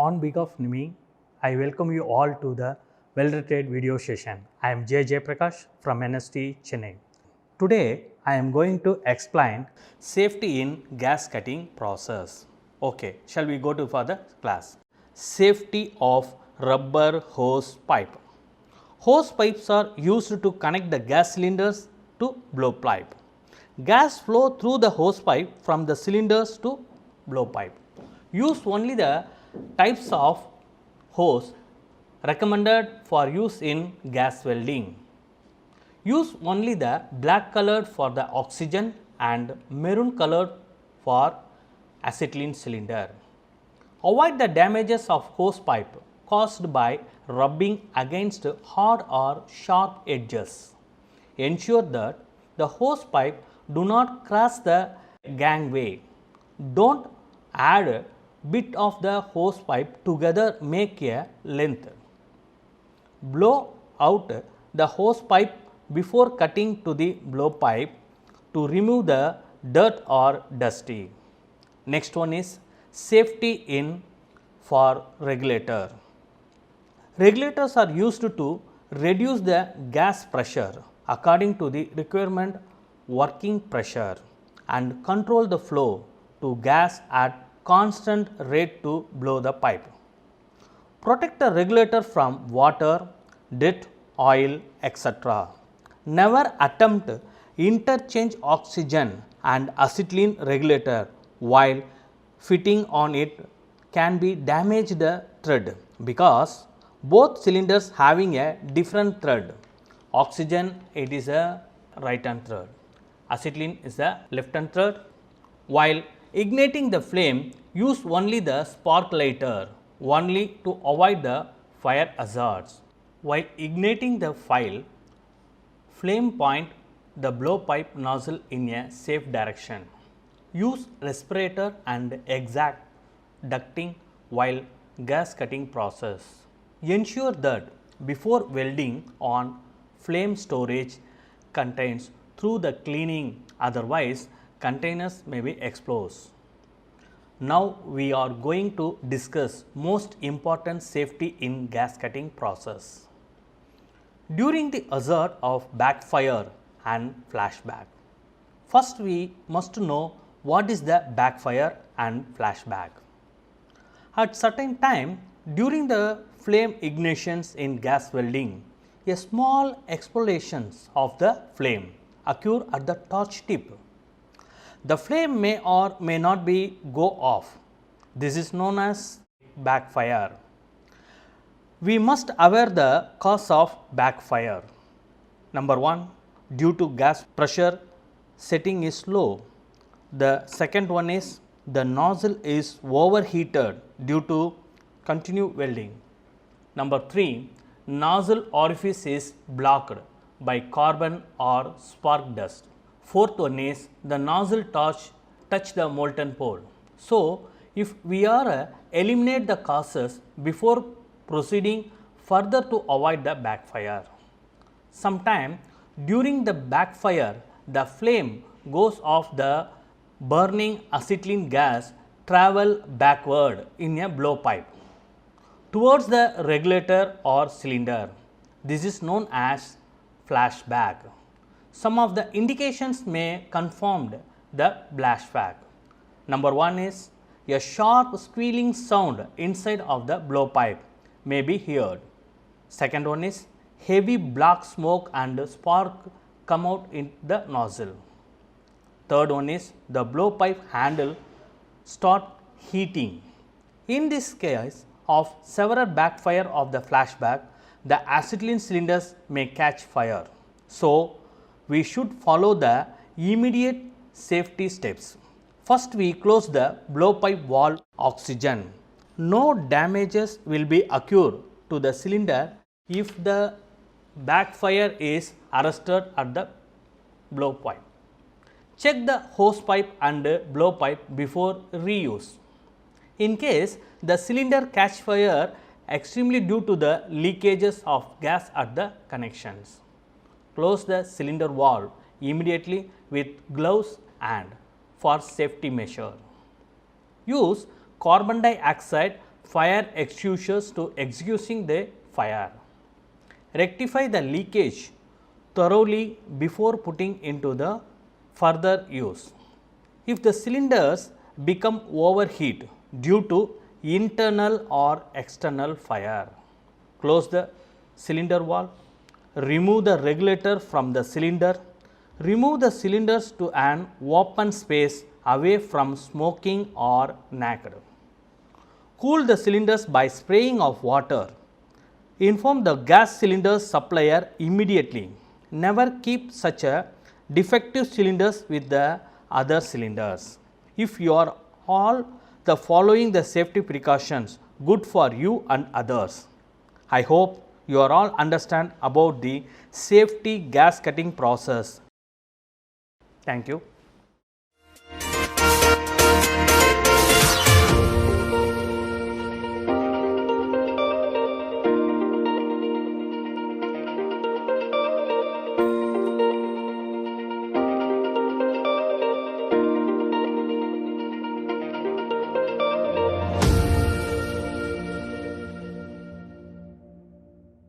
On behalf of me, I welcome you all to the well-rated video session. I am J. Prakash from NST Chennai. Today, I am going to explain safety in gas cutting process. Okay, shall we go to further class? Safety of rubber hose pipe. Hose pipes are used to connect the gas cylinders to blowpipe. Gas flow through the hose pipe from the cylinders to blowpipe. Use only the types of hose recommended for use in gas welding. Use only the black colored for the oxygen and maroon colored for acetylene cylinder. Avoid the damages of hose pipe caused by rubbing against hard or sharp edges. Ensure that the hose pipe do not cross the gangway. Don't add bit of the hose pipe together make a length. Blow out the hose pipe before cutting to the blowpipe to remove the dirt or dusty. Next one is safety in for regulator. Regulators are used to reduce the gas pressure according to the requirement working pressure and control the flow to gas at constant rate to blow the pipe. Protect the regulator from water, dirt, oil, etc. Never attempt interchange oxygen and acetylene regulator while fitting on it can be damage the thread because both cylinders having a different thread. Oxygen it is a right hand thread, acetylene is a left hand thread. While igniting the flame, use only the spark lighter only to avoid the fire hazards. While igniting the flame point the blowpipe nozzle in a safe direction. Use respirator and exact ducting while gas cutting process. Ensure that before welding on flame storage contains through the cleaning, otherwise containers may be exposed. Now we are going to discuss most important safety in gas cutting process. During the hazard of backfire and flashback. First we must know what is the backfire and flashback. At certain time during the flame ignitions in gas welding, a small explosions of the flame occur at the torch tip. The flame may or may not be go off. This is known as backfire. We must aware the cause of backfire. Number 1, due to gas pressure setting is low. The second one is the nozzle is overheated due to continued welding. Number 3, nozzle orifice is blocked by carbon or spark dust. Fourth one is the nozzle touch the molten pole. So, if we are eliminate the causes before proceeding further to avoid the backfire. Sometime during the backfire the flame goes off the burning acetylene gas travel backward in a blowpipe towards the regulator or cylinder. This is known as flashback. Some of the indications may confirm the flashback. Number 1 is a sharp squealing sound inside of the blowpipe may be heard. Second one is heavy black smoke and spark come out in the nozzle. Third one is the blowpipe handle start heating. In this case of several backfire of the flashback, the acetylene cylinders may catch fire. So, we should follow the immediate safety steps. First, we close the blowpipe valve oxygen. No damages will be occurred to the cylinder if the backfire is arrested at the blowpipe. Check the hose pipe and blowpipe before reuse. In case the cylinder catch fire extremely due to the leakages of gas at the connections. Close the cylinder valve immediately with gloves and for safety measure. Use carbon dioxide fire extinguishers to extinguishing the fire. Rectify the leakage thoroughly before putting into the further use. If the cylinders become overheat due to internal or external fire, close the cylinder valve, remove the regulator from the cylinder, remove the cylinders to an open space away from smoking or naked. Cool the cylinders by spraying of water. Inform the gas cylinder supplier immediately. Never keep such a defective cylinders with the other cylinders. If you are all the following the safety precautions, good for you and others. I hope you are all understand about the safety gas cutting process. Thank you.